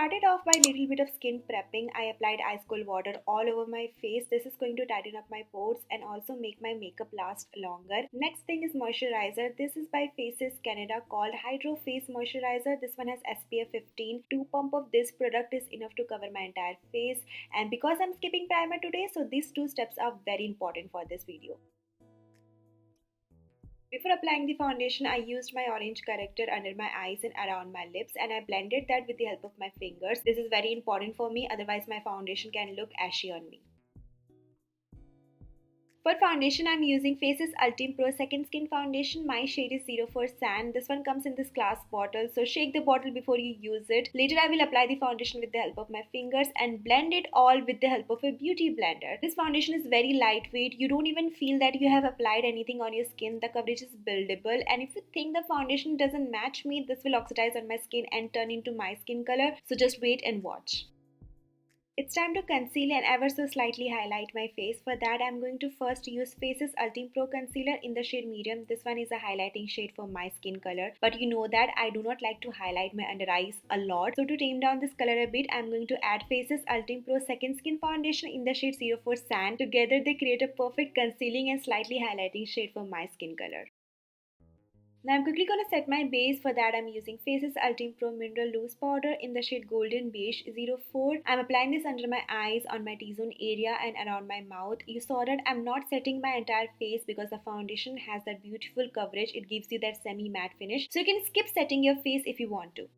started off by a little bit of skin prepping. I applied ice cold water all over my face. This is going to tighten up my pores and also make my makeup last longer. Next thing is moisturizer. This is by Faces Canada called Hydro Face Moisturizer. This one has SPF 15. 2 pump of this product is enough to cover my entire face. And because I'm skipping primer today, so these two steps are very important for this video. Before applying the foundation, I used my orange corrector under my eyes and around my lips, and I blended that with the help of my fingers. This is very important for me, otherwise my foundation can look ashy on me. For foundation, I'm using Faces Ultime Pro Second Skin Foundation. My shade is 04 Sand. This one comes in this glass bottle, so shake the bottle before you use it. Later, I will apply the foundation with the help of my fingers and blend it all with the help of a beauty blender. This foundation is very lightweight. You don't even feel that you have applied anything on your skin. The coverage is buildable, and if you think the foundation doesn't match me, this will oxidize on my skin and turn into my skin color. So just wait and watch. It's time to conceal and ever so slightly highlight my face. For that, I'm going to first use Faces Ultime Pro Concealer in the shade Medium. This one is a highlighting shade for my skin color. But you know that I do not like to highlight my under eyes a lot. So to tame down this color a bit, I'm going to add Faces Ultime Pro Second Skin Foundation in the shade 04 Sand. Together, they create a perfect concealing and slightly highlighting shade for my skin color. Now I'm quickly going to set my base. For that, I'm using Faces Ultime Pro Mineral Loose Powder in the shade Golden Beige 04. I'm applying this under my eyes, on my T-zone area and around my mouth. You saw that I'm not setting my entire face because the foundation has that beautiful coverage. It gives you that semi-matte finish. So you can skip setting your face if you want to.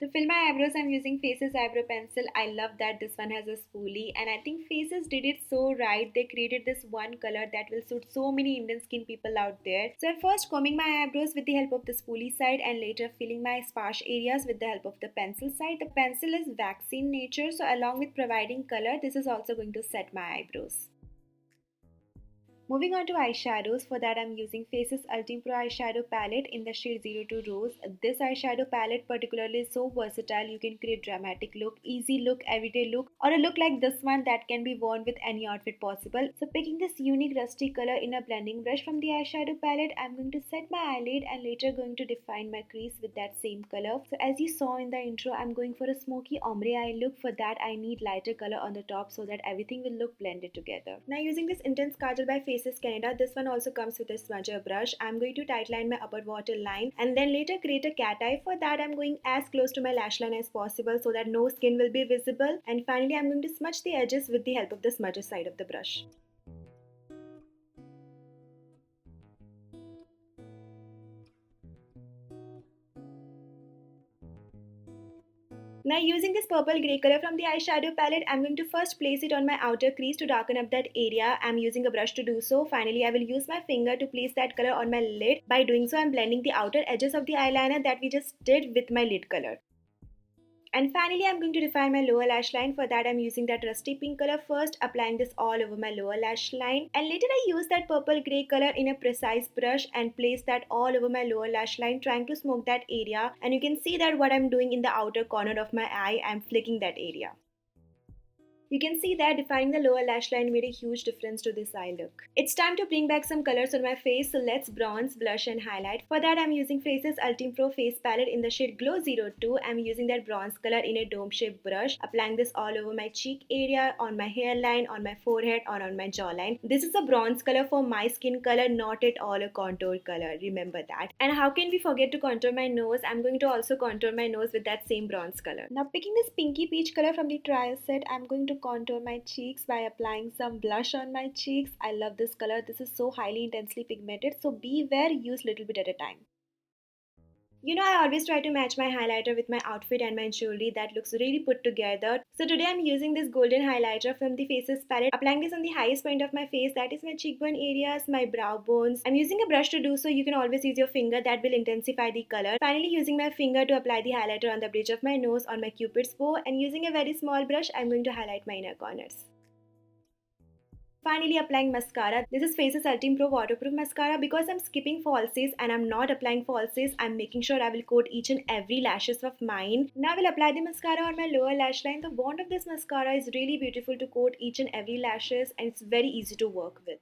To fill my eyebrows, I'm using Faces Eyebrow Pencil. I love that this one has a spoolie, and I think Faces did it so right. They created this one color that will suit so many Indian skin people out there. So I'm first combing my eyebrows with the help of the spoolie side and later filling my sparse areas with the help of the pencil side. The pencil is waxy in nature, so along with providing color, this is also going to set my eyebrows. Moving on to eyeshadows, for that I'm using Faces Ultime Pro Eyeshadow Palette in the shade 02 Rose. This eyeshadow palette particularly is so versatile. You can create dramatic look, easy look, everyday look, or a look like this one that can be worn with any outfit possible. So picking this unique rusty color in a blending brush from the eyeshadow palette, I'm going to set my eyelid and later going to define my crease with that same color. So as you saw in the intro, I'm going for a smoky ombre eye look. For that, I need lighter color on the top so that everything will look blended together. Now using this Intense Kajal by Faces Canada, this one also comes with a smudger brush. I'm going to tightline my upper waterline and then later create a cat eye. For that, I'm going as close to my lash line as possible so that no skin will be visible. And finally, I'm going to smudge the edges with the help of the smudger side of the brush. Now using this purple grey color from the eyeshadow palette, I'm going to first place it on my outer crease to darken up that area. I'm using a brush to do so. Finally, I will use my finger to place that color on my lid. By doing so, I'm blending the outer edges of the eyeliner that we just did with my lid color. And finally, I'm going to define my lower lash line. For that, I'm using that rusty pink color first, applying this all over my lower lash line. And later, I use that purple grey color in a precise brush and place that all over my lower lash line, trying to smoke that area. And you can see that what I'm doing in the outer corner of my eye, I'm flicking that area. You can see that defining the lower lash line made a huge difference to this eye look. It's time to bring back some colors on my face, so let's bronze, blush and highlight. For that, I'm using Faces Ultime Pro Face Palette in the shade Glow 02. I'm using that bronze color in a dome-shaped brush, applying this all over my cheek area, on my hairline, on my forehead or on my jawline. This is a bronze color for my skin color, not at all a contour color, remember that. And how can we forget to contour my nose? I'm going to also contour my nose with that same bronze color. Now picking this pinky peach color from the trial set, I'm going to contour my cheeks by applying some blush on my cheeks. I love this color. This is so highly intensely pigmented, so beware, use little bit at a time. You know, I always try to match my highlighter with my outfit and my jewelry. That looks really put together. So today I'm using this golden highlighter from the Faces palette, applying this on the highest point of my face, that is my cheekbone areas, my brow bones. I'm using a brush to do so. You can always use your finger, that will intensify the color. Finally, using my finger to apply the highlighter on the bridge of my nose, on my cupid's bow, and using a very small brush, I'm going to highlight my inner corners. Finally, applying mascara. This is Faces Ultime Pro Waterproof Mascara. Because I'm skipping falsies and I'm not applying falsies, I'm making sure I will coat each and every lashes of mine. Now I will apply the mascara on my lower lash line. The wand of this mascara is really beautiful to coat each and every lashes, and it's very easy to work with.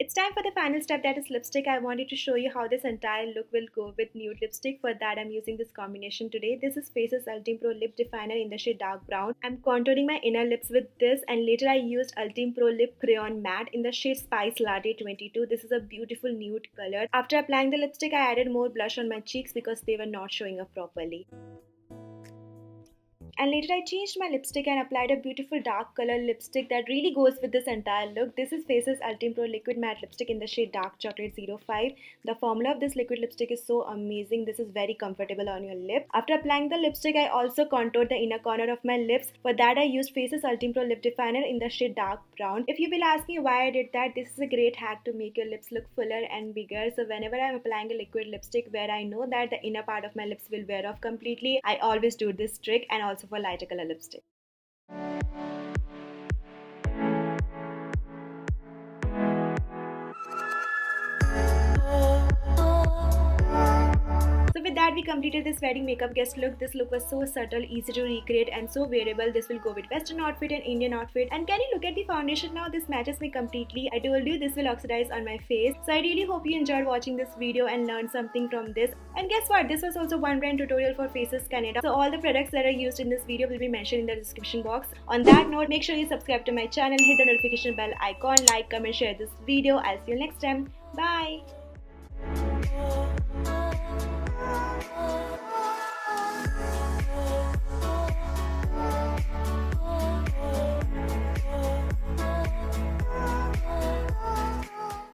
It's time for the final step, that is lipstick. I wanted to show you how this entire look will go with nude lipstick. For that, I'm using this combination today. This is Faces Ultime Pro Lip Definer in the shade Dark Brown. I'm contouring my inner lips with this, and later I used Ultime Pro Lip Crayon Matte in the shade Spice Latte 22. This is a beautiful nude color. After applying the lipstick, I added more blush on my cheeks because they were not showing up properly. And later I changed my lipstick and applied a beautiful dark color lipstick that really goes with this entire look. This is Faces Ultime Pro Liquid Matte Lipstick in the shade Dark Chocolate 05. The formula of this liquid lipstick is so amazing. This is very comfortable on your lip. After applying the lipstick, I also contoured the inner corner of my lips. For that, I used Faces Ultime Pro Lip Definer in the shade Dark Brown. If you will ask me why I did that, this is a great hack to make your lips look fuller and bigger. So whenever I'm applying a liquid lipstick where I know that the inner part of my lips will wear off completely, I always do this trick, and also for lighter color lipstick. So with that, we completed this wedding makeup guest look. This look was so subtle, easy to recreate, and so wearable. This will go with western outfit and Indian outfit. And can you look at the foundation now? This matches me completely. I told you this will oxidize on my face. So I really hope you enjoyed watching this video and learned something from this. And guess what? This was also one brand tutorial for Faces Canada. So all the products that are used in this video will be mentioned in the description box. On that note, make sure you subscribe to my channel, hit the notification bell icon, like, comment, share this video. I'll see you next time. Bye!